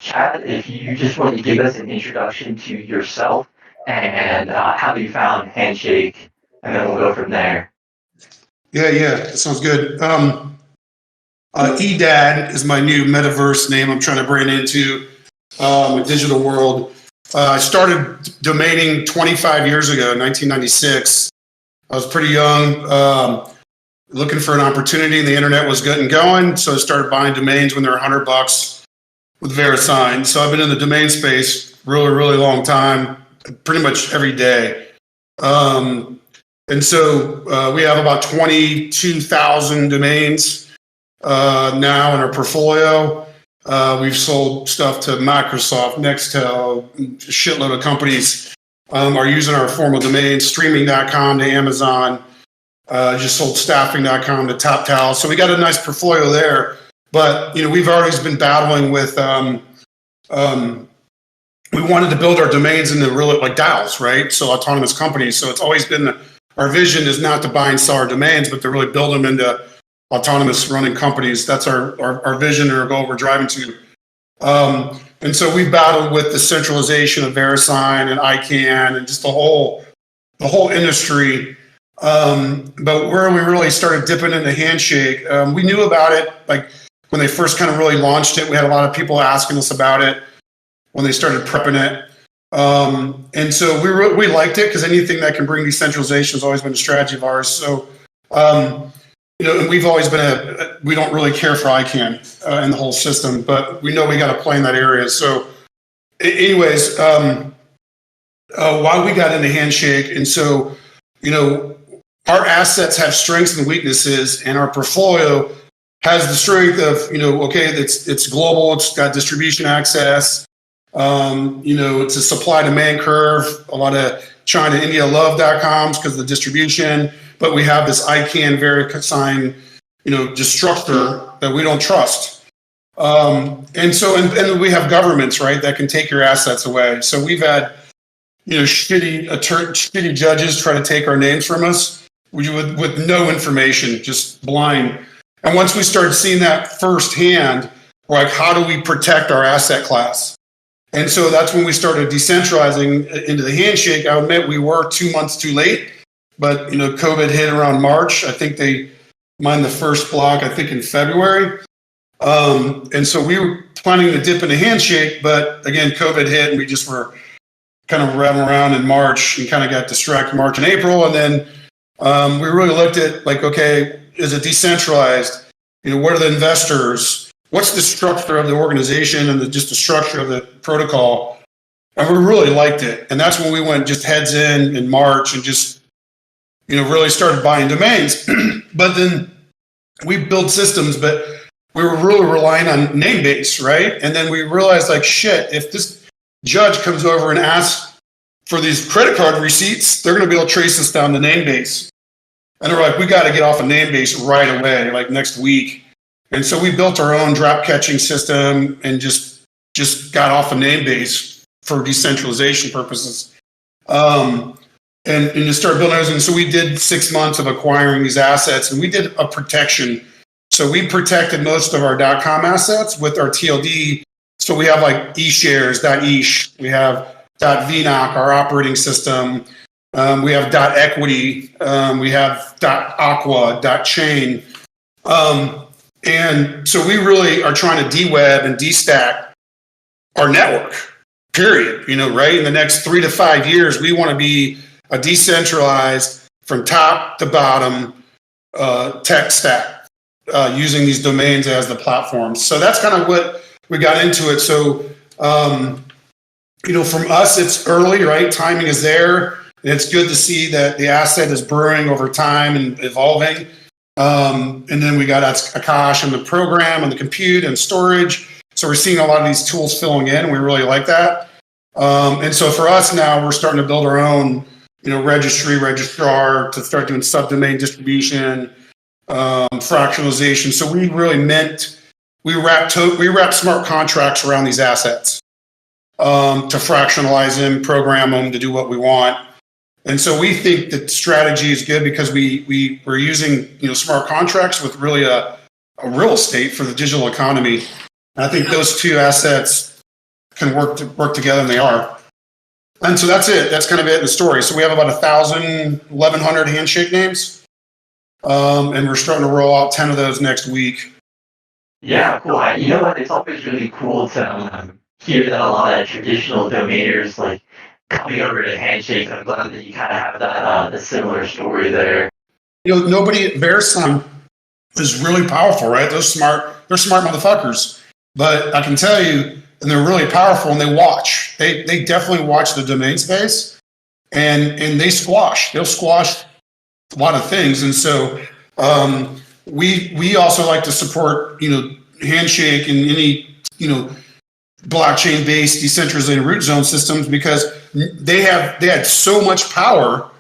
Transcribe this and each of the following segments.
Chad, if you just want to give us an introduction to yourself and how you found Handshake, and then we'll go from there. Yeah, that sounds good. EDAD is my new metaverse name I'm trying to brand into a digital world. I started domaining 25 years ago, 1996. I was pretty young, looking for an opportunity, and the internet was good and going, so I started buying domains when they were $100 with VeriSign. So I've been in the domain space really long time, pretty much every day. And so we have about 22,000 domains now in our portfolio. We've sold stuff to Microsoft, Nextel, a shitload of companies are using our formal domains, streaming.com to Amazon. Just sold staffing.com to TopTal. So we got a nice portfolio there. But, we've always been battling with, we wanted to build our domains into really like DAOs, right? So autonomous companies. So it's always been our vision is not to buy and sell our domains, but to really build them into autonomous running companies. That's our vision and our goal we're driving to. And so we've battled with the centralization of VeriSign and ICANN and just the whole industry. But where we really started dipping into Handshake, we knew about it like when they first kind of really launched it. We had a lot of people asking us about it when they started prepping it. And so we liked it because anything that can bring decentralization has always been a strategy of ours. So, and we've always been we don't really care for ICANN and the whole system, but we know we got to play in that area. So anyways, why we got into Handshake. And so, our assets have strengths and weaknesses, and our portfolio has the strength of, it's global, it's got distribution access. It's a supply demand curve. A lot of China, India love .coms because of the distribution, but we have this ICANN VeriSign, structure that we don't trust. And so we have governments, right, that can take your assets away. So we've had, shitty judges try to take our names from us with no information, just blind. And once we started seeing that firsthand, we're like, how do we protect our asset class? And so that's when we started decentralizing into the Handshake. I admit we were 2 months too late, but COVID hit around March. I think they mined the first block, I think in February. And so we were planning to dip into Handshake, but again, COVID hit and we just were kind of rattling around in March and kind of got distracted March and April. And then we really looked at like, okay, is it decentralized? What are the investors? What's the structure of the organization and just the structure of the protocol? And we really liked it. And that's when we went just heads in March and just, really started buying domains. But then we built systems, but we were really relying on Namebase, right? And then we realized like, shit, if this judge comes over and asks for these credit card receipts, they're going to be able to trace us down to Namebase. And they're like, we got to get off of Namebase right away, like next week. And so we built our own drop catching system and just got off of Namebase for decentralization purposes. And just started building those. And so we did 6 months of acquiring these assets, and we did a protection. So we protected most of our .com assets with our TLD. So we have like eShares, .esh, we have .vnoc, our operating system. We have .equity, we have .aqua, .chain. And so we really are trying to de-web and de-stack our network, period. Right? In the next 3 to 5 years, we want to be a decentralized from top to bottom tech stack using these domains as the platforms. So that's kind of what we got into it. So, from us, it's early, right? Timing is there. And it's good to see that the asset is brewing over time and evolving. And then we got Akash and the program and the compute and storage. So we're seeing a lot of these tools filling in, and we really like that. And so for us now, we're starting to build our own, registrar to start doing subdomain distribution, fractionalization. So we really we wrap smart contracts around these assets to fractionalize them, program them to do what we want. And so we think that strategy is good because we're using smart contracts with really a real estate for the digital economy. And I think those two assets can work together, and they are. And so that's it. That's kind of it in the story. So we have about 1,000, 1,100 handshake names, and we're starting to roll out 10 of those next week. Yeah, cool. You know what? It's always really cool to hear that a lot of traditional domainers like coming over to Handshake. I'm glad that you kind of have that the similar story there. Nobody at VeriSign is really powerful, right? They're smart motherfuckers. But I can tell you, and they're really powerful, and they watch. They definitely watch the domain space, and they'll squash a lot of things. And so we also like to support Handshake and any blockchain based decentralized root zone systems, because they had so much power.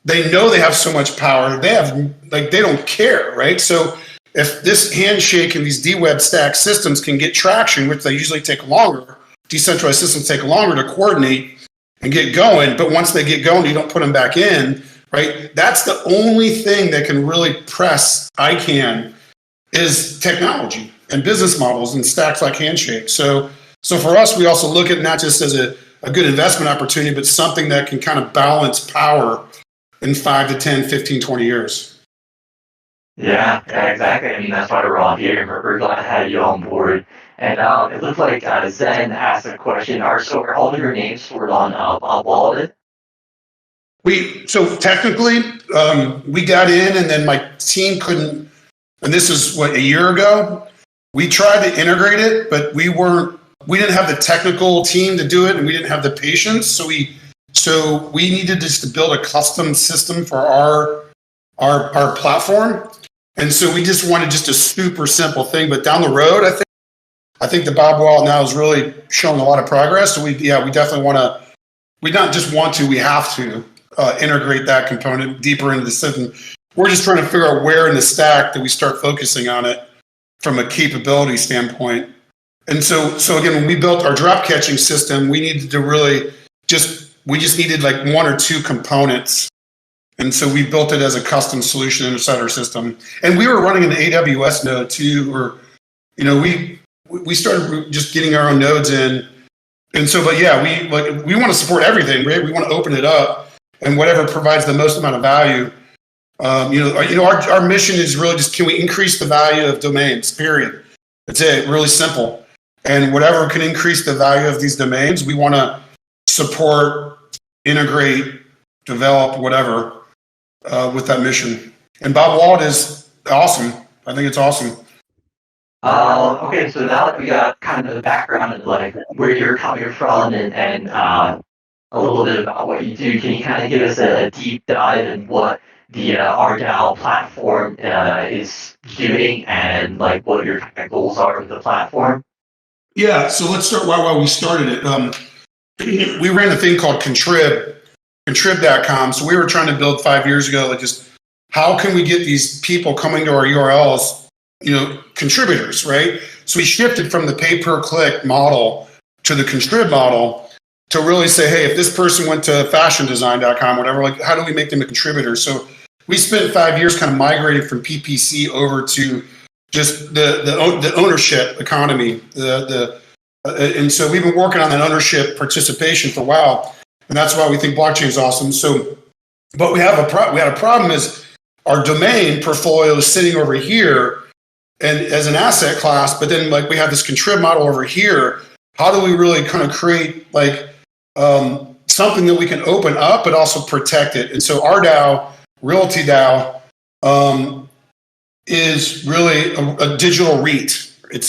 They know they have so much power. They don't care, right? So if this Handshake and these DWeb stack systems can get traction, which they usually take longer, decentralized systems take longer to coordinate and get going. But once they get going, you don't put them back in, right? That's the only thing that can really press ICANN is technology and business models and stacks like Handshake. So for us, we also look at not just as a good investment opportunity, but something that can kind of balance power in 5 to 10, 15, 20 years. Yeah, exactly. I mean, that's why we're all here. We're glad to have you on board. And it looks like Zen asked a question. Are all of your names stored on wallet? So technically, we got in, and then my team couldn't. And this is a year ago. We tried to integrate it, but we didn't have the technical team to do it, and we didn't have the patience. So we needed just to build a custom system for our platform. And so we just wanted just a super simple thing. But down the road, I think the Bob wallet now is really showing a lot of progress. So we definitely want to. We not just want to, we have to integrate that component deeper into the system. We're just trying to figure out where in the stack that we start focusing on it from a capability standpoint. And so again, when we built our drop catching system, we needed to really we just needed like one or two components. And so we built it as a custom solution inside our system. And we were running an AWS node too, or, we started just getting our own nodes in. And so, but yeah, we want to support everything, right? We want to open it up, and whatever provides the most amount of value. Our mission is really just, can we increase the value of domains, period. That's it, really simple. And whatever can increase the value of these domains, we want to support, integrate, develop, whatever, with that mission. And Bob Wallet is awesome. I think it's awesome. Okay, so now that we got kind of the background of like where you're coming from and a little bit about what you do, can you kind of give us a deep dive in what the Rdao platform is doing, and like what your kind of goals are with the platform? Yeah, so let's start why we started it. We ran a thing called contrib.com. So we were trying to build 5 years ago, like, just how can we get these people coming to our URLs, contributors, right? So we shifted from the pay-per-click model to the contrib model to really say, hey, if this person went to fashiondesign.com, whatever, like, how do we make them a contributor? So we spent 5 years kind of migrating from PPC over to just the ownership economy. And so we've been working on that ownership participation for a while, and that's why we think blockchain is awesome. So, but we had a problem is our domain portfolio is sitting over here and as an asset class, but then like we have this contrib model over here. How do we really kind of create like something that we can open up but also protect it? And so Rdao, Realty DAO, is really a digital REIT. It's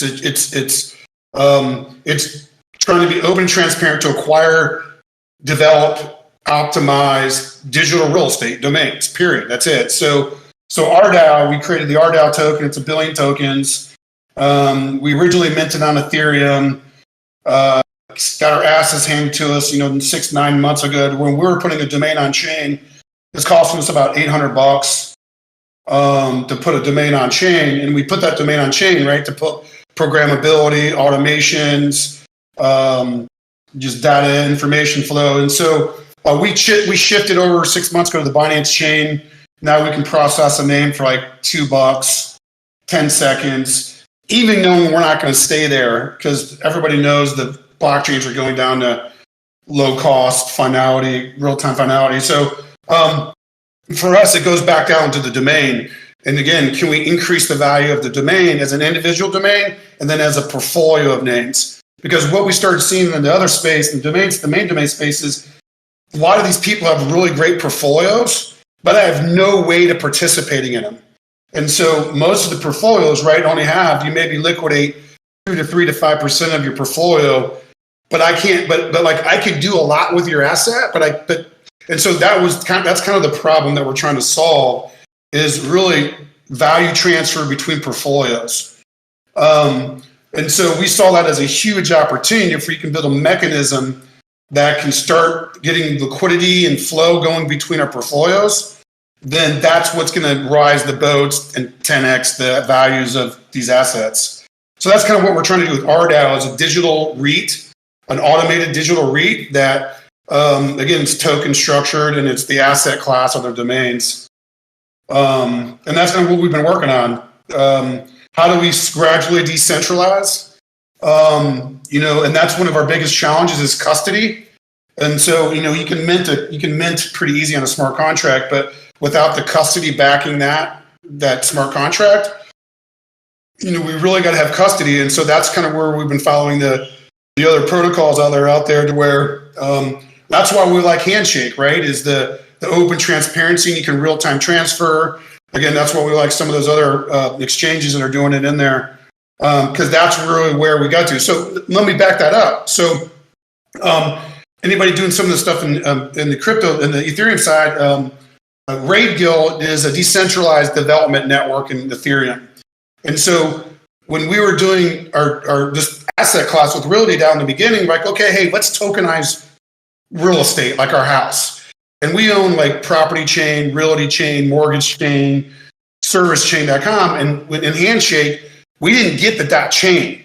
trying to be open and transparent to acquire, develop, optimize digital real estate domains, period. That's it. So Rdao, we created the Rdao token. It's 1 billion tokens. We originally minted on Ethereum, got our asses handed to us, 6-9 months ago. When we were putting a domain on chain, it's costing us about $800 to put a domain on chain. And we put that domain on chain, right, to put programmability, automations, just data information flow. And so we shifted over 6 months ago to the Binance chain. Now we can process a name for like $2, 10 seconds, even knowing we're not going to stay there, because everybody knows the blockchains are going down to low cost finality, real time finality. So for us, it goes back down to the domain. And again, can we increase the value of the domain as an individual domain and then as a portfolio of names? Because what we started seeing in the other space, the main domain space, is a lot of these people have really great portfolios, but I have no way to participating in them. And so most of the portfolios, right, only have, you maybe liquidate 2 to 3 to 5% of your portfolio, but I can't, but like I could do a lot with your asset, and so that's kind of the problem that we're trying to solve, is really value transfer between portfolios. And so we saw that as a huge opportunity. If we can build a mechanism that can start getting liquidity and flow going between our portfolios, then that's what's going to rise the boats and 10x the values of these assets. So that's kind of what we're trying to do with Rdao, as a digital REIT, an automated digital REIT that, again, it's token structured and it's the asset class of their domains. And that's kind of what we've been working on. How do we gradually decentralize? And that's one of our biggest challenges is custody. And so, you can mint pretty easy on a smart contract, but without the custody backing that smart contract, we really got to have custody. And so that's kind of where we've been following the other protocols out there to where, that's why we like Handshake, right? Is the open transparency, and you can real-time transfer. Again, that's why we like some of those other exchanges that are doing it in there, because that's really where we got to. So let me back that up. So anybody doing some of the stuff in the crypto, in the Ethereum side, Raid Guild is a decentralized development network in Ethereum. And so when we were doing our this asset class with Realty down in the beginning, like, okay, hey, let's tokenize real estate like our house. And we own like Property Chain, Realty Chain, Mortgage Chain, ServiceChain.com. And in Handshake, we didn't get the .chain.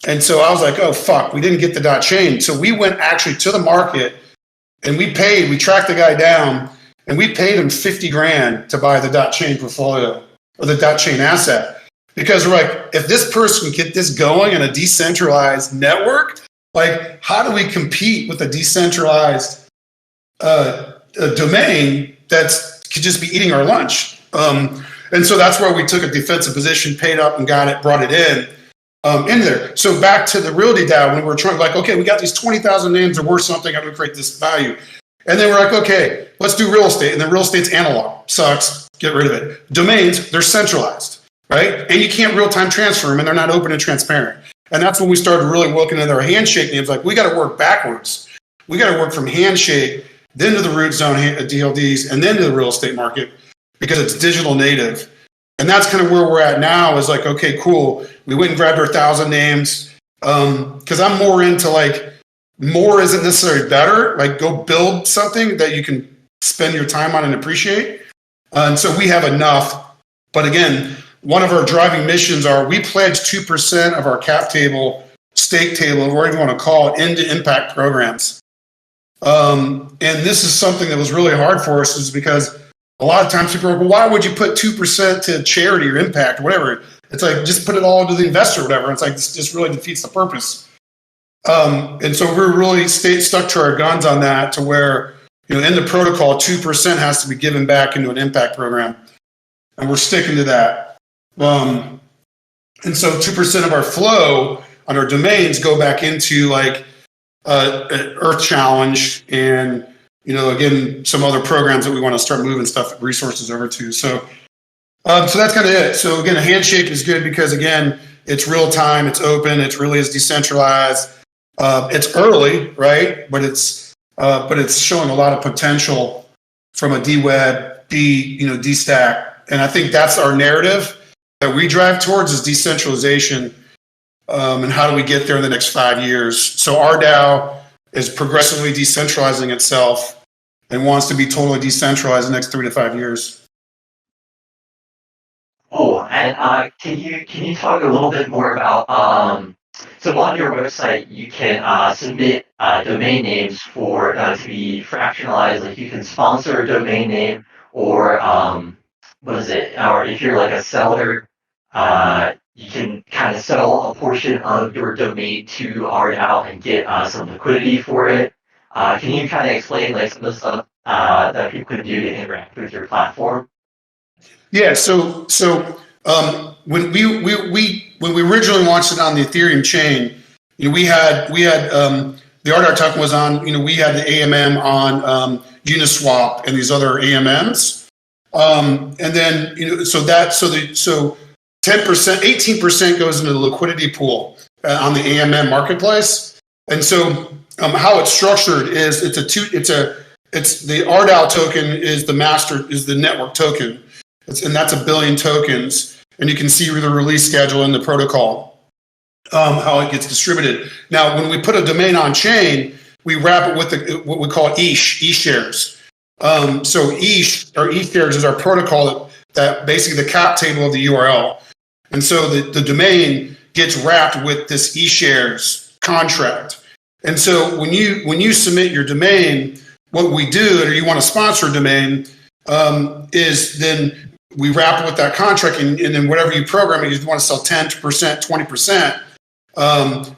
And so I was like, oh, fuck, we didn't get the .chain. So we went actually to the market and we tracked the guy down and we paid him $50,000 to buy the .chain portfolio or the .chain asset. Because we're like, if this person can get this going in a decentralized network, like how do we compete with a decentralized domain that's could just be eating our lunch? And so that's where we took a defensive position, paid up and brought it in there. So back to the Realty DAO, when we were trying, like, okay, we got these 20,000 names, they're worth something, how do we create this value? And then we're like, okay, let's do real estate. And then real estate's analog, sucks, get rid of it. Domains, they're centralized, right? And you can't real-time transfer them, and they're not open and transparent. And that's when we started really looking at our Handshake names, like, we got to work backwards. We got to work from Handshake, then to the root zone DLDs, and then to the real estate market, because it's digital native. And that's kind of where we're at now, is like, okay, cool. We went and grabbed our 1,000 names, because I'm more into like, more isn't necessarily better. Like, go build something that you can spend your time on and appreciate. And so we have enough. But again, one of our driving missions are we pledge 2% of our cap table, stake table, whatever you want to call it, into impact programs. And this is something that was really hard for us, is because a lot of times people are like, well, why would you put 2% to charity or impact or whatever? It's like, just put it all into the investor or whatever. It's like, this just really defeats the purpose. And so we're really stuck to our guns on that, to where, in the protocol, 2% has to be given back into an impact program. And we're sticking to that. And so 2% of our flow on our domains go back into like Earth Challenge and, again, some other programs that we want to start moving resources over to. So that's kind of it. So again, a Handshake is good because, again, it's real time, it's open, it really is decentralized. It's early, right? But it's showing a lot of potential from a DWeb, DStack. And I think that's our narrative that we drive towards, is decentralization. And how do we get there in the next 5 years? So our DAO is progressively decentralizing itself and wants to be totally decentralized in the next 3 to 5 years. Oh, and can you talk a little bit more about so on your website you can submit domain names for to be fractionalized. Like, you can sponsor a domain name, or what is it? Or if you're like a seller, you can kind of sell a portion of your domain to Rdao and get some liquidity for it. Can you kind of explain like some of the stuff that people can do to interact with your platform? Yeah. When we originally launched it on the Ethereum chain, we had the Rdao token was on. We had the AMM on Uniswap and these other AMMs. And then so 10%, 18% goes into the liquidity pool on the AMM marketplace. And so how it's structured is it's the Rdao token is the network token. And that's 1 billion tokens. And you can see the release schedule in the protocol, how it gets distributed. Now, when we put a domain on chain, we wrap it with what we call e-shares. So e-shares is our protocol that basically the cap table of the URL. And so the domain gets wrapped with this e-shares contract. And so when you submit your domain, what we do, or you want to sponsor a domain, is then we wrap it with that contract, and then whatever you program it, you want to sell 10%, 20%.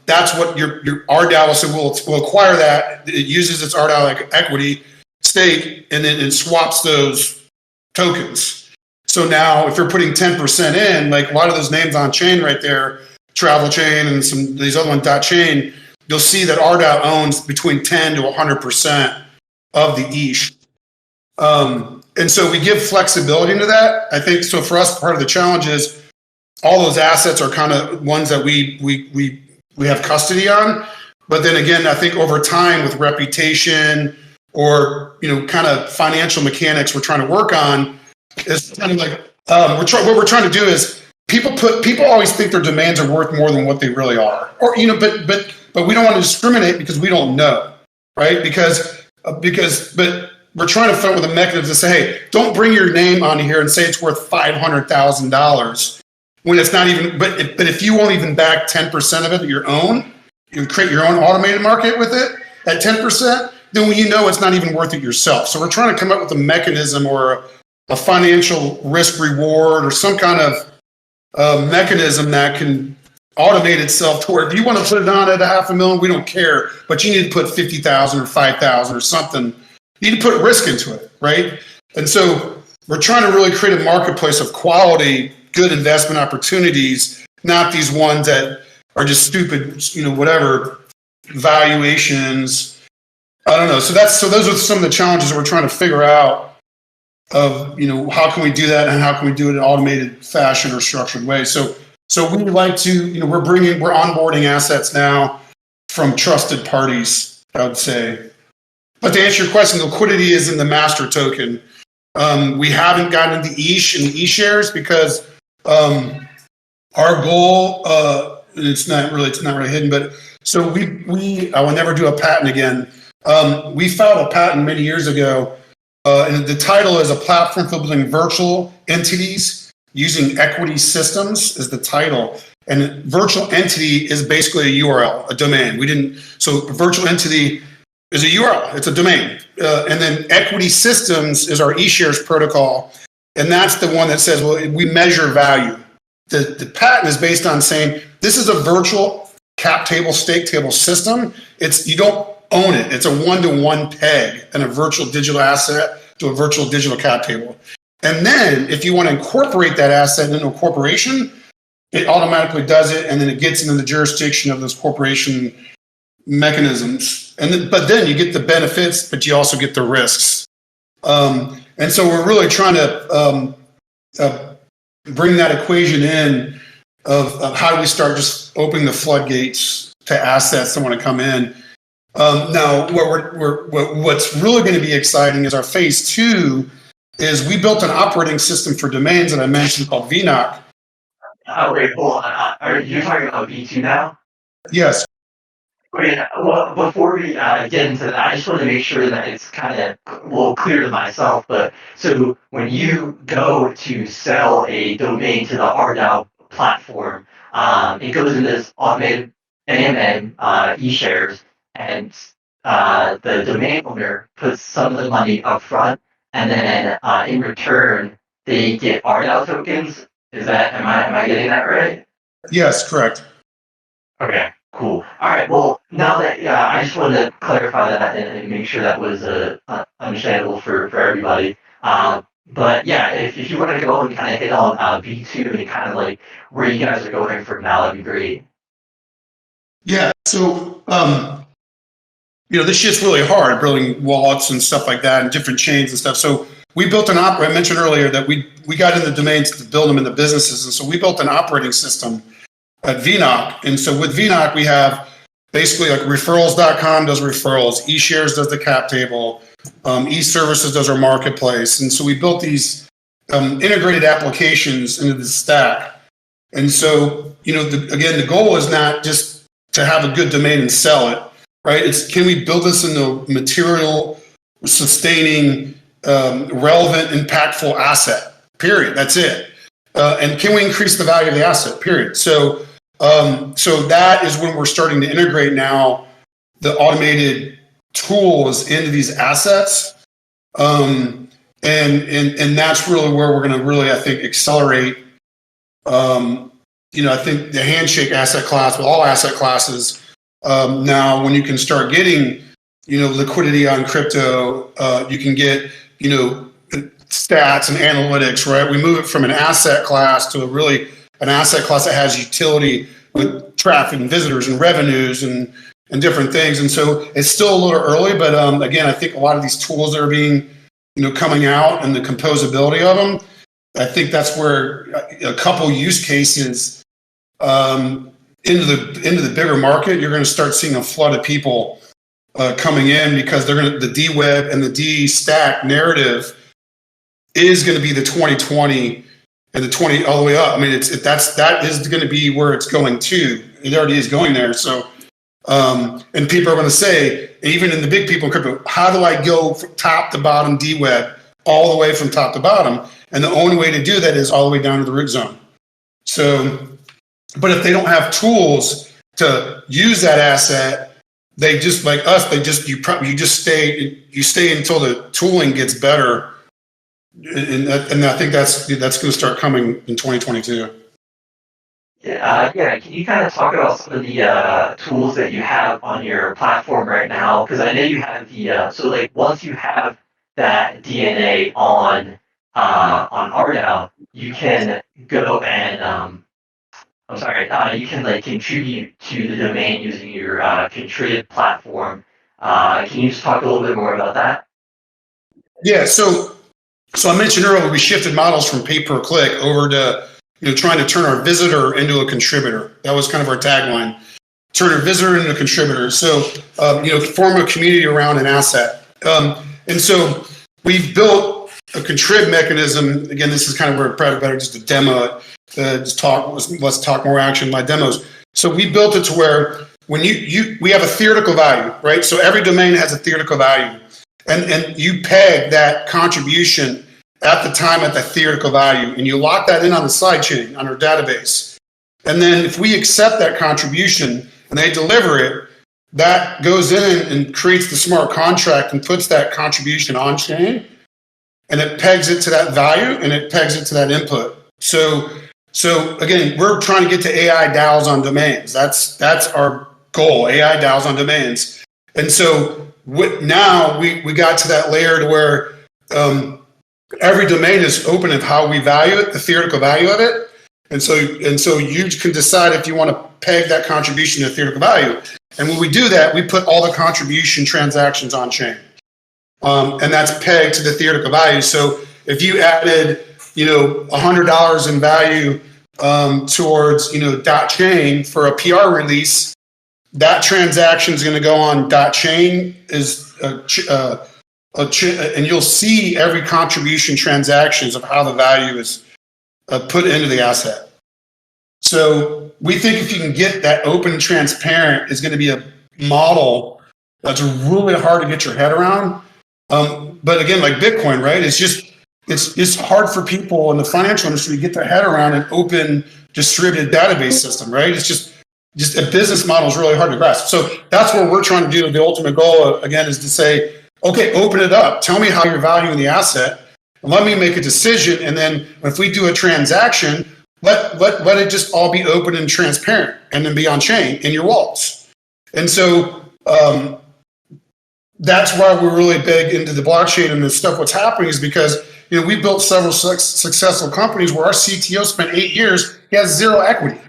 That's what your Rdao will acquire that. It uses its Rdao equity stake, and then it swaps those tokens. So now, if you're putting 10% in, like a lot of those names on chain right there, Travel Chain and some of these other ones, Dot Chain, you'll see that Rdao owns between 10 to 100% of the ETH. And so we give flexibility into that. I think so. For us, part of the challenge is all those assets are kind of ones that we have custody on. But then again, I think over time with reputation or kind of financial mechanics we're trying to work on, is kind of like what we're trying to do is people always think their domains are worth more than what they really are, or but we don't want to discriminate because we don't know, right? But we're trying to find with a mechanism to say, hey, don't bring your name on here and say it's worth $500,000 when it's not even. But if you won't even back 10% of it your own, you create your own automated market with it at 10%, then it's not even worth it yourself. So we're trying to come up with a mechanism or a financial risk reward or some kind of mechanism that can automate itself to where if you want to put it on at $500,000, we don't care, but you need to put 50,000 or 5,000 or something. You need to put risk into it, right? And so we're trying to really create a marketplace of quality, good investment opportunities, not these ones that are just stupid, whatever valuations. I don't know. So those are some of the challenges that we're trying to figure out of, how can we do that and how can we do it in an automated fashion or structured way. So we would like to, we're onboarding assets now from trusted parties, I would say. But to answer your question, liquidity is in the master token. We haven't gotten into ETH and E-shares because our goal, it's not really hidden, but so I will never do a patent again. We filed a patent many years ago, and the title is a platform for building virtual entities using equity systems is the title. And virtual entity is basically a URL, a domain. So virtual entity is a URL, it's a domain. And then equity systems is our eShares protocol. And that's the one that says, well, we measure value. The patent is based on saying, this is a virtual cap table, stake table system. You don't own it. It's a one-to-one peg and a virtual digital asset to a virtual digital cap table. And then if you want to incorporate that asset into a corporation, it automatically does it, and then it gets into the jurisdiction of those corporation mechanisms. But then you get the benefits, but you also get the risks. And so we're really trying to bring that equation in of how do we start just opening the floodgates to assets that want to come in. Now, what's really going to be exciting is our phase 2 is we built an operating system for domains that I mentioned called vnoc. Wait, hold on. Are you talking about V2 now? Yes. Wait, well, before we get into that, I just want to make sure that it's kind of clear to myself. But so when you go to sell a domain to the Rdao platform, it goes into this automated AMM eShares, and the domain owner puts some of the money up front, and then in return they get Rdao tokens. Am I getting that right? Yes, correct. Okay, cool. All right. Well, now that I just wanted to clarify that and make sure that was understandable for everybody. But yeah, if you want to go and kind of hit on V2 and kind of like where you guys are going from now, that'd be great. Yeah. So, this shit's really hard building wallets and stuff like that and different chains and stuff. So we built I mentioned earlier that we got in the domains to build them in the businesses. And so we built an operating system at vnoc. And so with vnoc, we have basically like referrals.com does referrals, eShares does the cap table, eServices does our marketplace. And so we built these integrated applications into the stack. And so, again, the goal is not just to have a good domain and sell it, right? It's can we build this into material, sustaining, relevant, impactful asset, period. That's it. And can we increase the value of the asset, period. So that is when we're starting to integrate now the automated tools into these assets. And that's really where we're going to really, I think, accelerate. I think the handshake asset class with all asset classes, now when you can start getting, liquidity on crypto, you can get, stats and analytics, right? We move it from an asset class to an asset class that has utility with traffic and visitors and revenues and different things. And so it's still a little early, but again, I think a lot of these tools that are being, coming out and the composability of them, I think that's where a couple use cases into the bigger market, you're going to start seeing a flood of people coming in because the D-Web and the D-Stack narrative is going to be the 2020 and the 20 all the way up. I mean, that is going to be where it's going to. It already is going there. So, and people are going to say, even in the big people in crypto, how do I go from top to bottom D-Web all the way from top to bottom? And the only way to do that is all the way down to the root zone. So, but if they don't have tools to use that asset, they just like us. You stay until the tooling gets better, and I think that's going to start coming in 2022. Yeah. Can you kind of talk about some of the tools that you have on your platform right now? Because I know you have so like once you have that DNA on Rdao, you can go and you can like contribute to the domain using your contrib platform. Can you just talk a little bit more about that? Yeah. So I mentioned earlier we shifted models from pay per click over to trying to turn our visitor into a contributor. That was kind of our tagline: turn a visitor into a contributor. So form a community around an asset. And so we've built a contrib mechanism. Again, this is kind of where it's probably better just to demo it. Let's talk more action by demos. So we built it to where when we have a theoretical value, right? So every domain has a theoretical value, and you peg that contribution at the time at the theoretical value, and you lock that in on the sidechain on our database. And then if we accept that contribution and they deliver it, that goes in and creates the smart contract and puts that contribution on chain, and it pegs it to that value and it pegs it to that input. So again, we're trying to get to AI DAOs on domains. That's our goal, AI DAOs on domains. And so now we got to that layer to where every domain is open of how we value it, the theoretical value of it. And so you can decide if you want to peg that contribution to theoretical value. And when we do that, we put all the contribution transactions on chain. And that's pegged to the theoretical value. So if you added, $100 in value towards, .chain for a PR release, that transaction is going to go on .chain and you'll see every contribution transactions of how the value is put into the asset. So we think if you can get that open and transparent, is going to be a model that's really hard to get your head around. But again, like Bitcoin, right? It's hard for people in the financial industry to get their head around an open distributed database system, right? It's just a business model is really hard to grasp. So that's what we're trying to do. The ultimate goal, again, is to say, okay, open it up. Tell me how you're valuing the asset. And let me make a decision. And then if we do a transaction, let it just all be open and transparent, and then be on chain in your wallets. And so that's why we're really big into the blockchain and the stuff. What's happening is because we built several successful companies where our CTO spent 8 years, he has zero equity,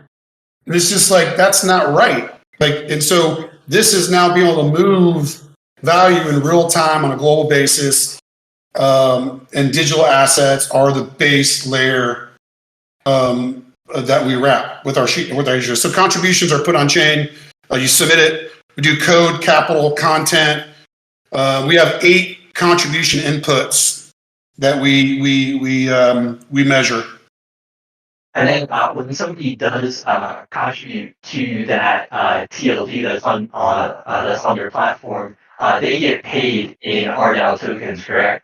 and it's just like that's not right. And so this is now being able to move value in real time on a global basis, and digital assets are the base layer that we wrap with our issues. So contributions are put on chain. You submit it. We do code, capital, content. We have 8 contribution inputs that we measure. And then when somebody does contribute to that TLD that's on your platform, they get paid in Rdao tokens, correct?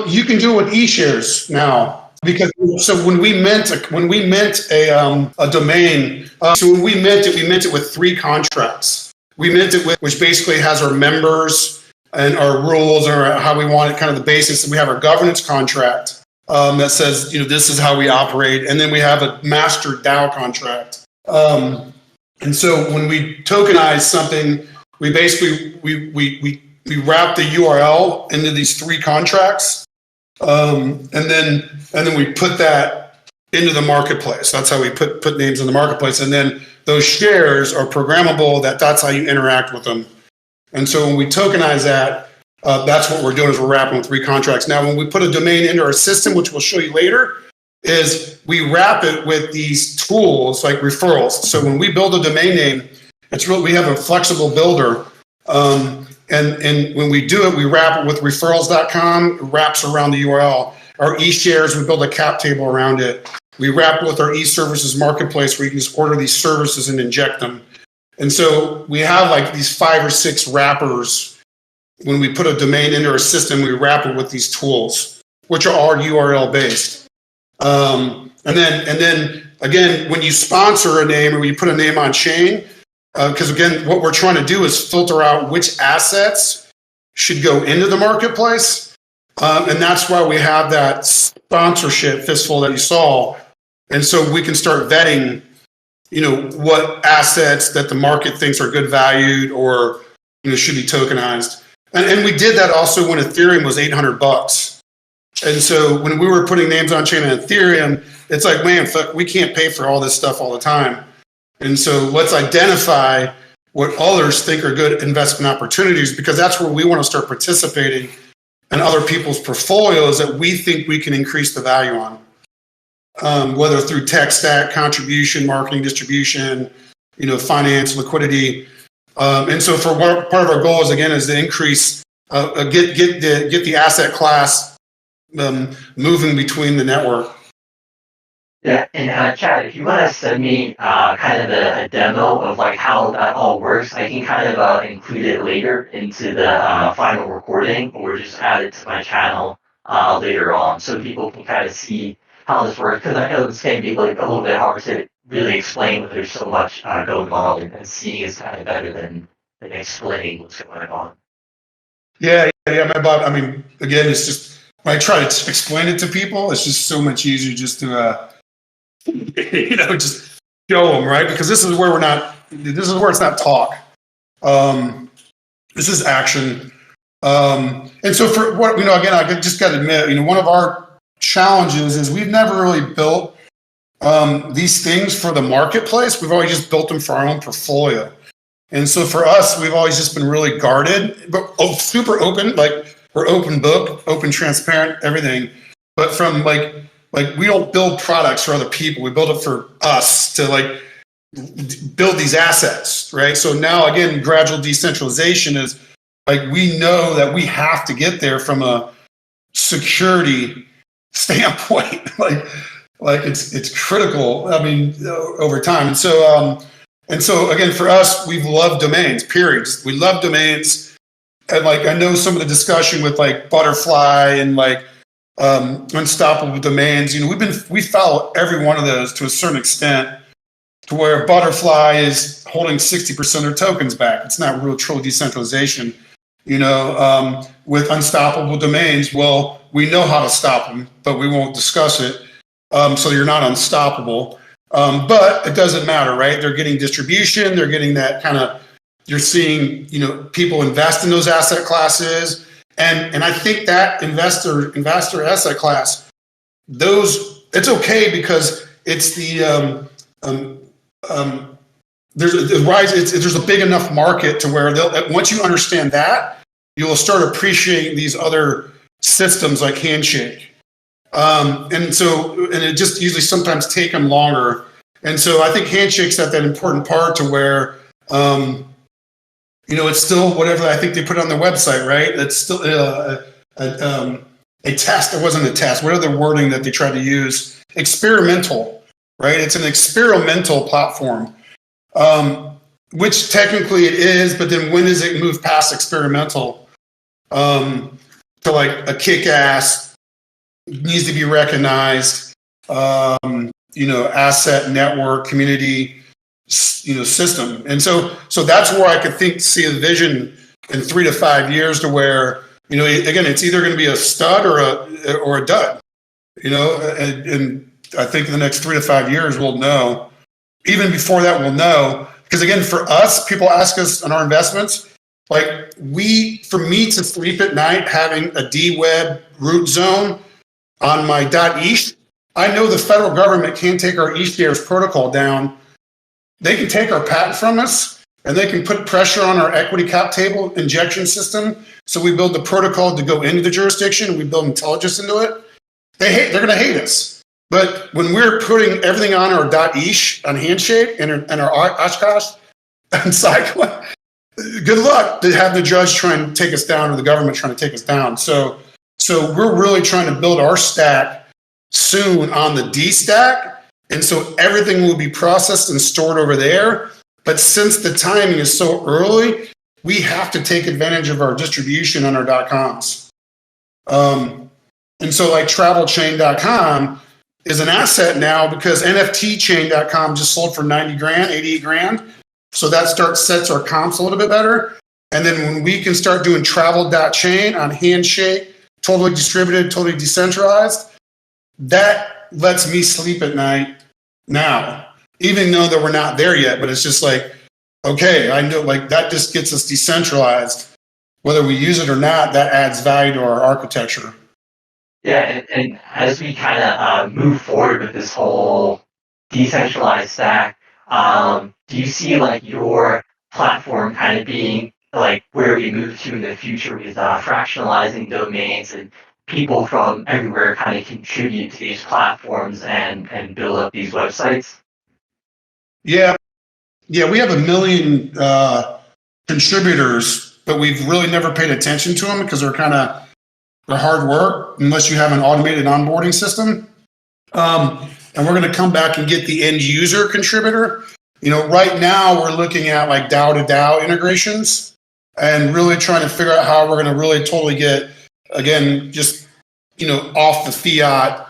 You can do it with eShares now, because when we mint a domain, so when we mint it with 3 contracts. We mint it with, which basically has our members and our rules, or how we want it, kind of the basis. And we have our governance contract that says, this is how we operate. And then we have a master DAO contract. And so when we tokenize something, we basically, we wrap the URL into these 3 contracts. And then we put that into the marketplace. That's how we put names in the marketplace. And then those shares are programmable. That's how you interact with them. And so when we tokenize that, that's what we're doing, is we're wrapping with 3 contracts. Now, when we put a domain into our system, which we'll show you later, is we wrap it with these tools like referrals. So when we build a domain name, we have a flexible builder. And when we do it, we wrap it with referrals.com. It wraps around the URL. Our eShares, we build a cap table around it. We wrap it with our eServices marketplace, where you can just order these services and inject them. And so we have like these 5 or 6 wrappers. When we put a domain into our system, we wrap it with these tools, which are all URL based. And then again, when you sponsor a name, or when you put a name on chain, because again, what we're trying to do is filter out which assets should go into the marketplace. And that's why we have that sponsorship fistful that you saw. And so we can start vetting, what assets that the market thinks are good valued, or, should be tokenized. And we did that also when Ethereum was $800. And so when we were putting names on chain on Ethereum, it's like, man, fuck, we can't pay for all this stuff all the time. And so let's identify what others think are good investment opportunities, because that's where we want to start participating in other people's portfolios that we think we can increase the value on, whether through tech stack, contribution, marketing, distribution, finance, liquidity. And so for part of our goal is to increase, get the asset class moving between the network. Yeah, and Chad, if you want to send me kind of a demo of like how that all works, I can kind of include it later into the final recording, or just add it to my channel later on, so people can kind of see how this works. Because I know this can be like a little bit hard to really explain, but there's so much going on, and seeing is kind of better than explaining what's going on. Yeah, Bob. I mean, again, it's just when I try to explain it to people, it's just so much easier just to. Just show them, right? Because this is where it's not talk. This is action. And so for what, again, I just got to admit, one of our challenges is we've never really built these things for the marketplace. We've always just built them for our own portfolio. And so for us, we've always just been really guarded, but super open, like we're open book, open, transparent, everything. But from like we don't build products for other people. We build it for us to build these assets, right? So now again, gradual decentralization is we know that we have to get there from a security standpoint. It's critical. I mean, over time. And so again, for us, we've loved domains, period. We love domains. And I know some of the discussion with Butterfly and unstoppable domains. We follow every one of those to a certain extent, to where Butterfly is holding 60% of their tokens back. It's not real true decentralization. With unstoppable domains, well, we know how to stop them, but we won't discuss it. So you're not unstoppable. But it doesn't matter, right? They're getting distribution. They're getting that kind of, you're seeing, people invest in those asset classes. And I think that investor asset class, it's okay because it's there's a big enough market to where once you understand that, you will start appreciating these other systems like Handshake. And it just usually sometimes take them longer. And so I think Handshake's at that important part to where, it's still whatever I think they put on their website, right? It's still a test. It wasn't a test. What other wording that they tried to use? Experimental, right? It's an experimental platform, which technically it is, but then when does it move past experimental to like a kick-ass, needs to be recognized, asset network community, system. And so that's where I could see a vision in 3 to 5 years to where, again, it's either going to be a stud or a dud, and I think in the next 3 to 5 years we'll know. Even before that, we'll know. Because again, for us, people ask us on our investments, like for me to sleep at night having a DWeb root zone on my .eth, I know the federal government can't take our eShares protocol down. They can take our patent from us, and they can put pressure on our equity cap table injection system. So we build the protocol to go into the jurisdiction, and we build intelligence into it. They're going to hate us. But when we're putting everything on our .eth on Handshake and our Oshkosh and Cycling, good luck to have the judge trying to take us down or the government trying to take us down. So we're really trying to build our stack soon on the D stack. And so everything will be processed and stored over there. But since the timing is so early, we have to take advantage of our distribution on our .coms. And so like travelchain.com is an asset now because NFTchain.com just sold for 90 grand, 88 grand. So that sets our comps a little bit better. And then when we can start doing travel.chain on Handshake, totally distributed, totally decentralized, that lets me sleep at night now, even though that we're not there yet. But it's just like, okay, I know, like that just gets us decentralized. Whether we use it or not, that adds value to our architecture. Yeah, and as we kind of move forward with this whole decentralized stack, do you see like your platform kind of being like where we move to in the future with fractionalizing domains and people from everywhere kind of contribute to these platforms and build up these websites? Yeah, we have 1 million contributors, but we've really never paid attention to them because they're hard work unless you have an automated onboarding system. And we're going to come back and get the end user contributor. Right now we're looking at like DAO to DAO integrations and really trying to figure out how we're going to really totally get, again, just, off the fiat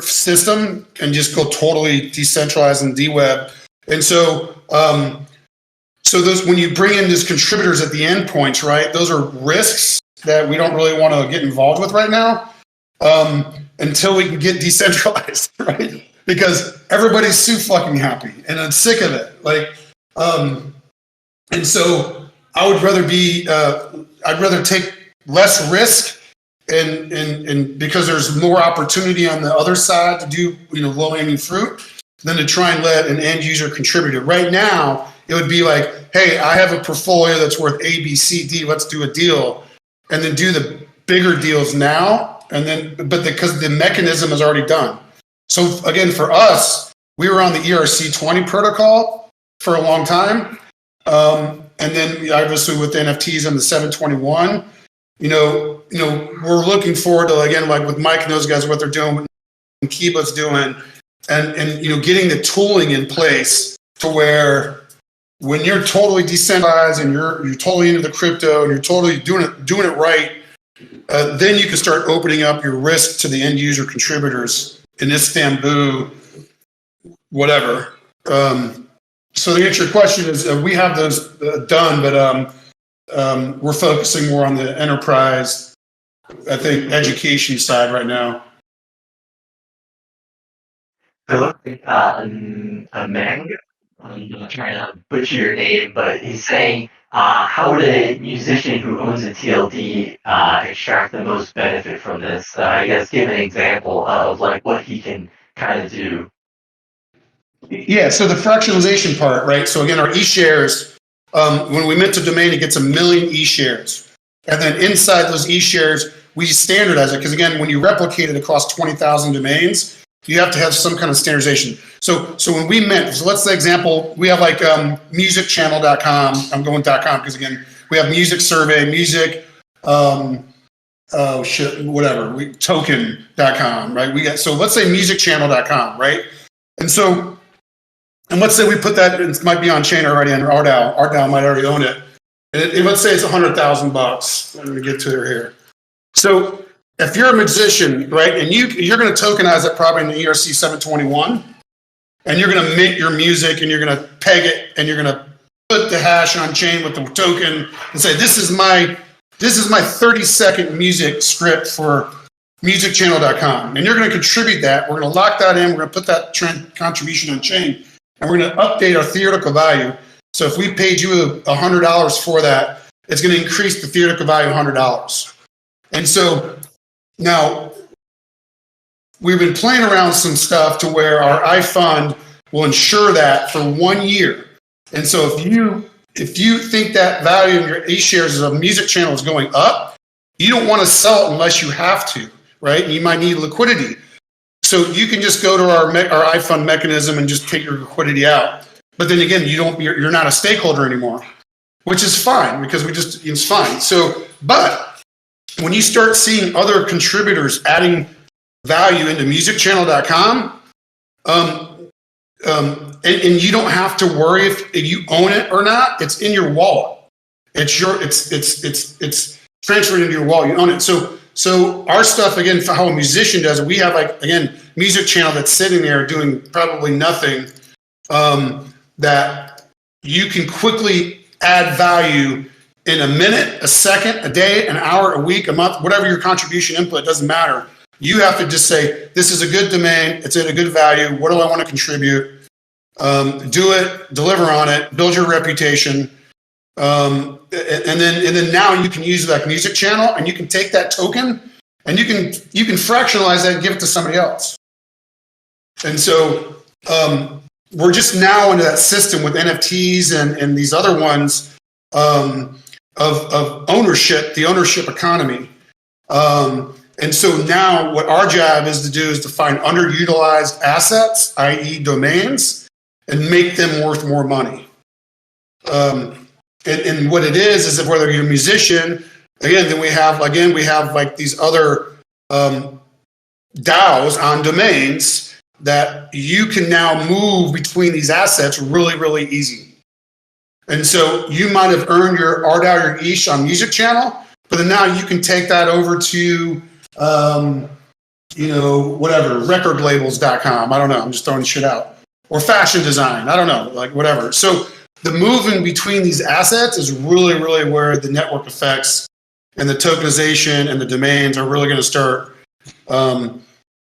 system and just go totally decentralized and DWeb. And so, those, when you bring in these contributors at the endpoints, right, those are risks that we don't really want to get involved with right now until we can get decentralized, right? Because everybody's so fucking happy and I'm sick of it. And so I would rather I'd rather take less risk and because there's more opportunity on the other side to do, low-hanging fruit than to try and let an end user contributor. Right now, it would be like, hey, I have a portfolio that's worth A, B, C, D, let's do a deal. And then do the bigger deals now, because the mechanism is already done. So again, for us, we were on the ERC20 protocol for a long time, and then obviously with NFTs on the 721. We're looking forward to, again, like with Mike and those guys, what they're doing, what Kiba's doing, and getting the tooling in place to where when you're totally decentralized and you're totally into the crypto and you're totally doing it right, then you can start opening up your risk to the end user contributors in Istanbul, whatever. So to answer your question is we have those done, but we're focusing more on the enterprise, I think, education side right now. it looked like a Meng. I'm not trying to butcher your name, but he's saying, how would a musician who owns a TLD extract the most benefit from this? I guess give an example of like what he can kind of do. Yeah, so the fractionalization part, right? So again, our e-shares, when we mint a domain, it gets 1 million e-shares. And then inside those e-shares, we standardize it because again, when you replicate it across 20,000 domains, you have to have some kind of standardization. So when we mint, so let's say example, we have like musicchannel.com. I'm going .com because again, we have music survey, music, token.com, right? So let's say musicchannel.com, right? And let's say we put that, it might be on chain already on Rdao. Rdao might already own it. And let's say it's $100,000. Let me get to it here. So if you're a musician, right, and you're going to tokenize it probably in the ERC 721, and you're going to mint your music and you're going to peg it and you're going to put the hash on chain with the token and say, this is my 30-second music script for musicchannel.com. And you're going to contribute that. We're going to lock that in. We're going to put that contribution on chain. And we're going to update our theoretical value. So if we paid you $100 for that, it's going to increase the theoretical value $100. And so now we've been playing around some stuff to where our iFund will ensure that for 1 year. And so if you think that value of your e-shares of a music channel is going up, you don't want to sell it unless you have to, right? And you might need liquidity. So you can just go to our iFund mechanism and just take your liquidity out. But then again, you're not a stakeholder anymore, which is fine because it's fine. So, but when you start seeing other contributors adding value into musicchannel.com, and you don't have to worry if you own it or not. It's in your wallet. It's transferred into your wallet. You own it. So our stuff, again, for how a musician does it, we have like, again, music channel that's sitting there doing probably nothing, that you can quickly add value in a minute, a second, a day, an hour, a week, a month, whatever your contribution input, doesn't matter. You have to just say, this is a good domain, it's at a good value, what do I want to contribute? Do it, deliver on it, build your reputation. And then now you can use like music channel and you can take that token and you can fractionalize that and give it to somebody else. And so we're just now into that system with NFTs and these other ones of ownership, the ownership economy. And so now what our job is to do is to find underutilized assets, i.e. domains, and make them worth more money. And what it is if whether you're a musician, again, then we have like these other DAOs on domains that you can now move between these assets really, really easy. And so you might have earned your Rdao, your ETH on music channel, but then now you can take that over to, whatever, recordlabels.com. I don't know. I'm just throwing shit out. Or fashion design. I don't know, like whatever. So the moving between these assets is really, really where the network effects and the tokenization and the domains are really going to start. It's going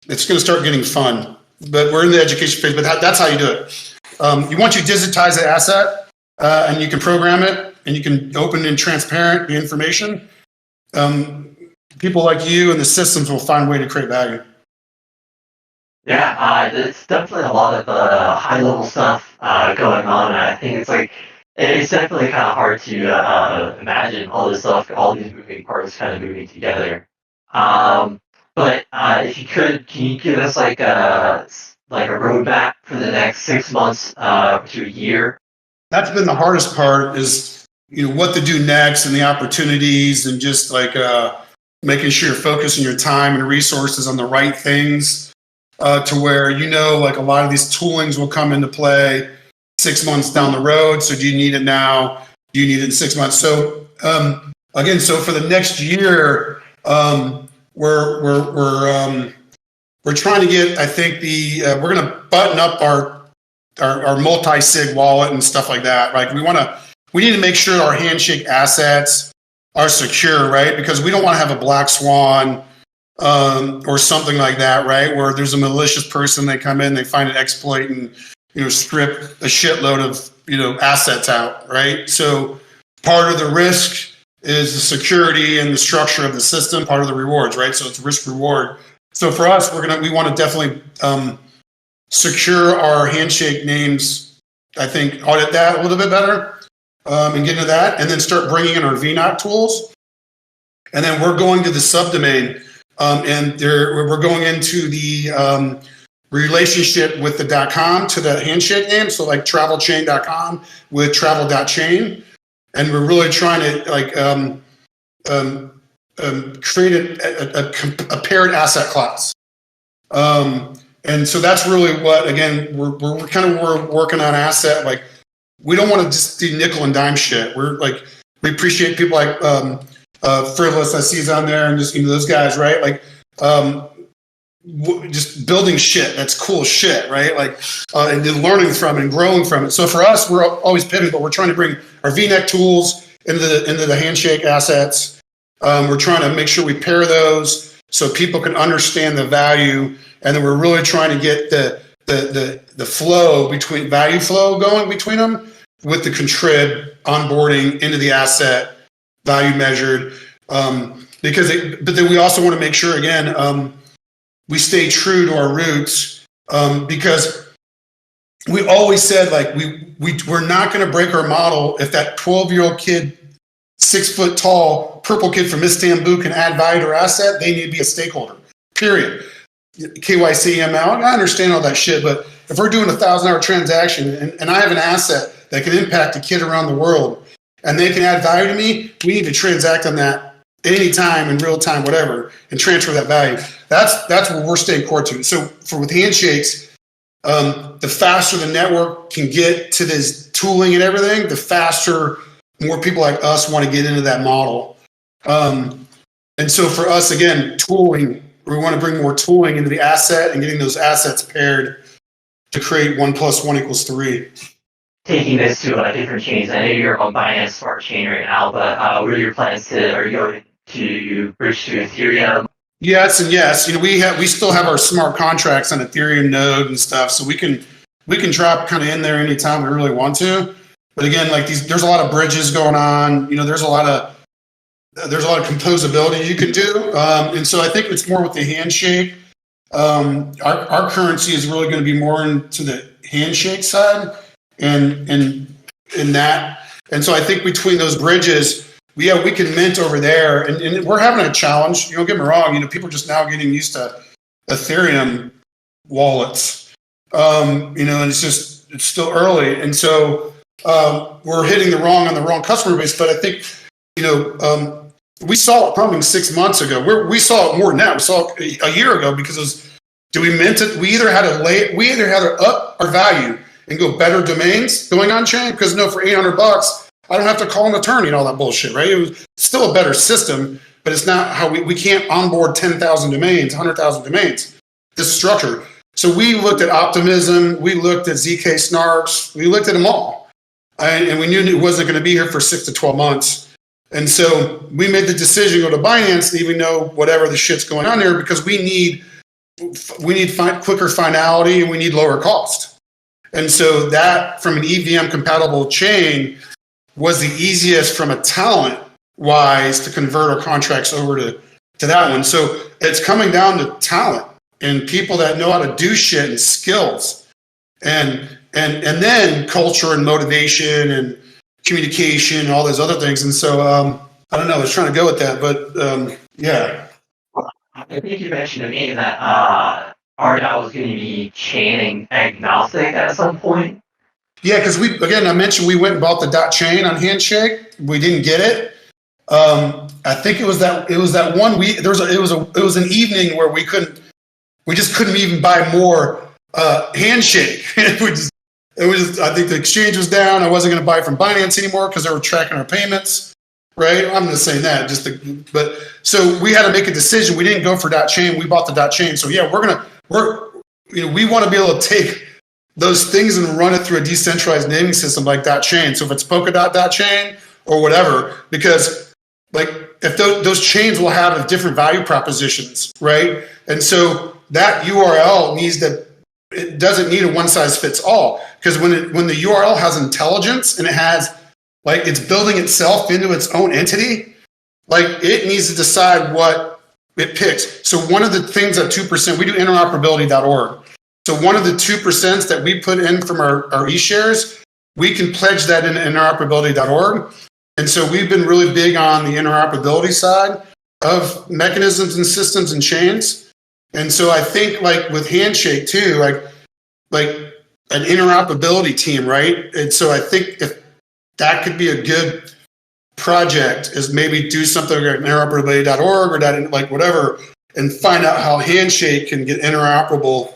to start getting fun. But we're in the education phase, but that's how you do it. Once you digitize the asset and you can program it and you can open and transparent the information, people like you and the systems will find a way to create value. Yeah, it's definitely a lot of high-level stuff going on. I think it's definitely kind of hard to imagine all this stuff, all these moving parts kind of moving together. But if you could, can you give us like a roadmap for the next 6 months to a year? That's been the hardest part is, what to do next and the opportunities and just like making sure you're focusing your time and resources on the right things to where, like a lot of these toolings will come into play 6 months down the road. So do you need it now? Do you need it in 6 months? So again, so for the next year, we're trying to get, I think we're going to button up our multi-sig wallet and stuff like that. Like we need to make sure our handshake assets are secure, right? Because we don't want to have a black swan or something like that, right? Where there's a malicious person, they come in, they find an exploit and, strip a shitload of, assets out, right? So part of the risk is the security and the structure of the system, part of the rewards, right? So it's risk reward. So for us, we want to definitely secure our handshake names. I think audit that a little bit better and get into that, and then start bringing in our vnoc tools. And then we're going to the subdomain, and we're going into the relationship with the .com to the handshake name. So like travelchain.com with travel.chain. And we're really trying to create a paired asset class. And so that's really what, again, we're working on asset. Like, we don't want to just do nickel and dime shit. We appreciate people like Frivolous, I see is on there, and just those guys, right? Like, just building shit that's cool shit, right? Like, and then learning from it and growing from it. So for us, we're always pivoting, but we're trying to bring our vnoc tools into the handshake assets. We're trying to make sure we pair those so people can understand the value, and then we're really trying to get the flow between value flow going between them with the contrib onboarding into the asset, value measured. But then we also want to make sure, again, we stay true to our roots, because we always said, like, we're not going to break our model if that 12-year-old kid, 6 foot tall, purple kid from Istanbul can add value to our asset. They need to be a stakeholder, period. KYC, ML, I understand all that shit, but if we're doing a 1,000-hour transaction and I have an asset that can impact a kid around the world and they can add value to me, we need to transact on that anytime, in real time, whatever, and transfer that value. That's what we're staying core to. So with handshakes, the faster the network can get to this tooling and everything, the faster more people like us want to get into that model. And so for us, again, tooling, we want to bring more tooling into the asset and getting those assets paired to create 1 + 1 = 3. Taking this to different chains, I know you're on Binance Smart Chain right now, but what are your plans are you going to bridge to Ethereum? Yes and yes. We still have our smart contracts on Ethereum node and stuff, so we can drop kind of in there anytime we really want to. But again, like there's a lot of bridges going on. There's a lot of composability you can do, and so I think it's more with the handshake. Our currency is really going to be more into the handshake side, and that. And so I think between those bridges, we can mint over there, and we're having a challenge. Don't get me wrong. People are just now getting used to Ethereum wallets. And it's still early, and so we're hitting on the wrong customer base. But I think we saw it coming 6 months ago. We saw it more than that. We saw it a year ago because we mint it. We either had to up our value and go better domains going on chain, because for $800. I don't have to call an attorney and all that bullshit, right? It was still a better system, but it's not how we can't onboard 10,000 domains, 100,000 domains. This structure. So we looked at Optimism, we looked at ZK Snarks, we looked at them all. And we knew it wasn't going to be here for 6 to 12 months. And so we made the decision to go to Binance to even know whatever the shit's going on there, because we need quicker finality and we need lower cost. And so that, from an EVM compatible chain, was the easiest from a talent wise to convert our contracts over to that one. So it's coming down to talent and people that know how to do shit and skills, and then culture and motivation and communication and all those other things. And so I don't know, I was trying to go with that, but yeah. I think you mentioned to me that Rdao was going to be chain agnostic at some point. Yeah, because I mentioned we went and bought the .chain on Handshake. We didn't get it. I think it was that 1 week. It was an evening where we just couldn't even buy more Handshake. I think the exchange was down. I wasn't going to buy from Binance anymore because they were tracking our payments. Right? I'm not saying that. So we had to make a decision. We didn't go for .chain. We bought the .chain. So yeah, we want to be able to take those things and run it through a decentralized naming system like .chain. So if it's Polkadot .chain or whatever, because like if those chains will have different value propositions, right? And so that URL it doesn't need a one size fits all, because when the URL has intelligence and it has like it's building itself into its own entity, like it needs to decide what it picks. So one of the things that 2%, we do interoperability.org. So one of the 2% that we put in from our e-shares, we can pledge that in interoperability.org. And so we've been really big on the interoperability side of mechanisms and systems and chains. And so I think like with Handshake too, like an interoperability team, right? And so I think if that could be a good project, is maybe do something like interoperability.org or that, like whatever, and find out how Handshake can get interoperable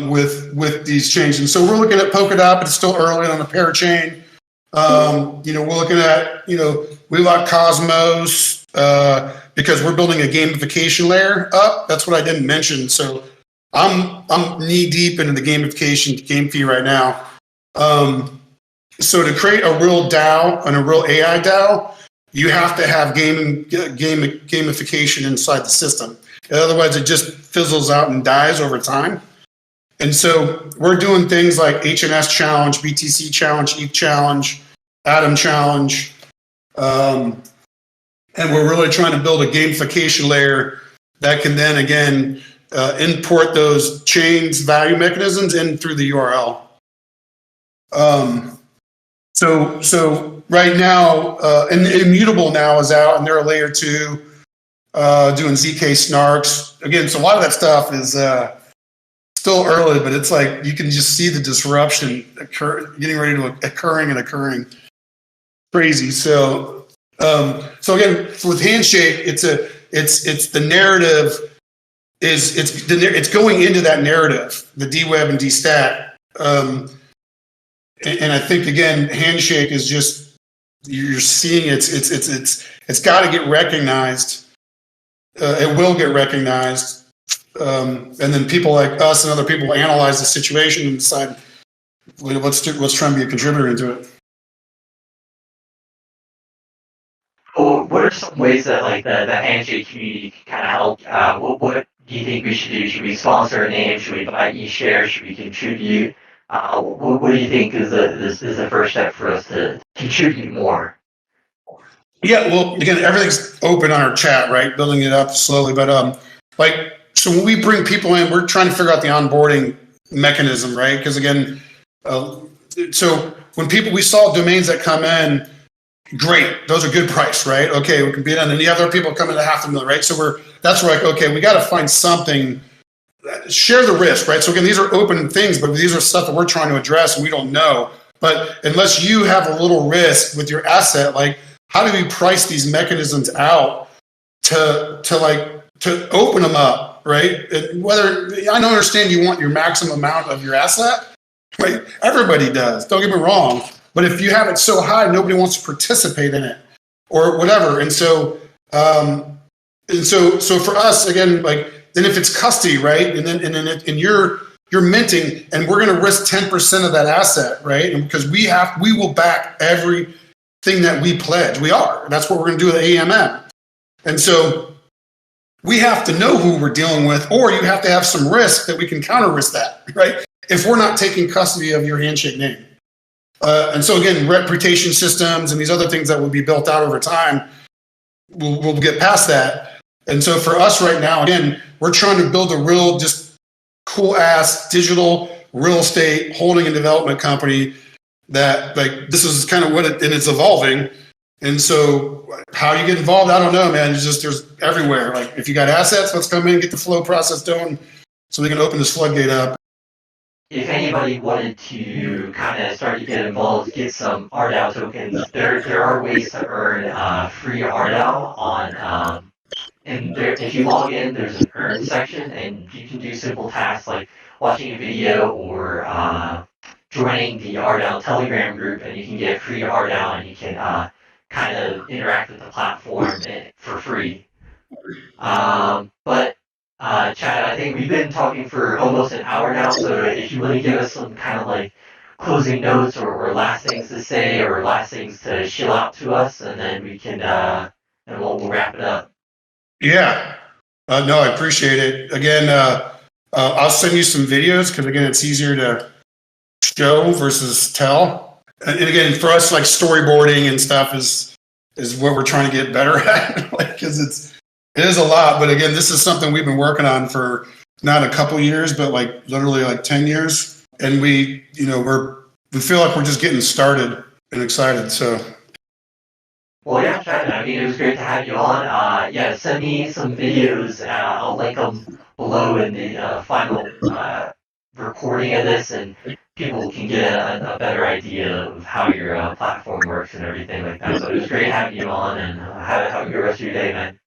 with these chains. And so we're looking at Polkadot, but it's still early on the parachain. We're looking at, vnoc Cosmos, because we're building a gamification layer up. That's what I didn't mention. So I'm knee deep into the gamification game fee right now. So to create a real DAO and a real AI DAO, you have to have gamification inside the system. Otherwise, it just fizzles out and dies over time. And so we're doing things like HNS Challenge, BTC Challenge, ETH Challenge, Atom Challenge. And we're really trying to build a gamification layer that can then, again, import those chains value mechanisms in through the URL. So right now, and Immutable now is out, and they're a layer 2 doing ZK snarks. Again, so a lot of that stuff is still early, but it's like you can just see the disruption occurring. Crazy. So again, with Handshake, it's the narrative it's going into that narrative, the DWeb and DStat. And I think again, Handshake is just, you're seeing it's got to get recognized. It will get recognized. And then people like us and other people analyze the situation and decide, let's try and be a contributor into it. Well, what are some ways that like the Handshake community can kind of help? What do you think we should do? Should we sponsor a name? Should we buy e-shares? Should we contribute? What do you think is the first step for us to contribute more? Yeah, well, again, everything's open on our chat, right? Building it up slowly, but so when we bring people in, we're trying to figure out the onboarding mechanism, right? Because again, so when we saw domains that come in, great, those are good price, right? Okay, we can beat on, and the other people come in at $500,000, right? So that's where like, okay, we got to find something, share the risk, right? So again, these are open things, but these are stuff that we're trying to address and we don't know. But unless you have a little risk with your asset, like how do we price these mechanisms out to open them up, right? Whether I don't understand, you want your maximum amount of your asset, right? Everybody does. Don't get me wrong. But if you have it so high, nobody wants to participate in it or whatever. And so for us, again, like then if it's custody, right? And you're minting, and we're going to risk 10% of that asset, right? And because we will back everything that we pledge. We are. That's what we're going to do with AMM. And so we have to know who we're dealing with, or you have to have some risk that we can counter risk that, right? If we're not taking custody of your Handshake name. And so again, reputation systems and these other things that will be built out over time, we'll get past that. And so for us right now, again, we're trying to build a real just cool ass digital real estate holding and development company that like this is kind of and it's evolving. And so how you get involved, I don't know, man. It's just there's everywhere. Like if you got assets, let's come in and get the flow process done so we can open this floodgate up. If anybody wanted to kind of start to get involved, get some Rdao tokens, there are ways to earn free Rdao on, and if you log in, there's an earn section, and you can do simple tasks like watching a video or joining the Rdao Telegram group, and you can get free Rdao, and you can kind of interact with the platform for free. But Chad, I think we've been talking for almost an hour now, so if you want to give us some kind of like closing notes or last things to say or last things to shill out to us, and then we can and we'll wrap it up. Yeah. No, I appreciate it. Again, I'll send you some videos because again, it's easier to show versus tell. And again, for us, like storyboarding and stuff is what we're trying to get better at, like because it is a lot. But again, this is something we've been working on for not a couple years, but like literally like 10 years. And we feel like we're just getting started and excited. So. Well, yeah, China. I mean, it was great to have you on. Yeah, send me some videos. I'll link them below in the final recording of this, and people can get a better idea of how your platform works and everything like that. But it was great having you on, and have a good rest of your day, man.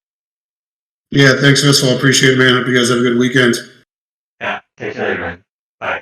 Yeah, thanks, Vissel. Appreciate it, man. Hope you guys have a good weekend. Yeah, take care later, man. Bye.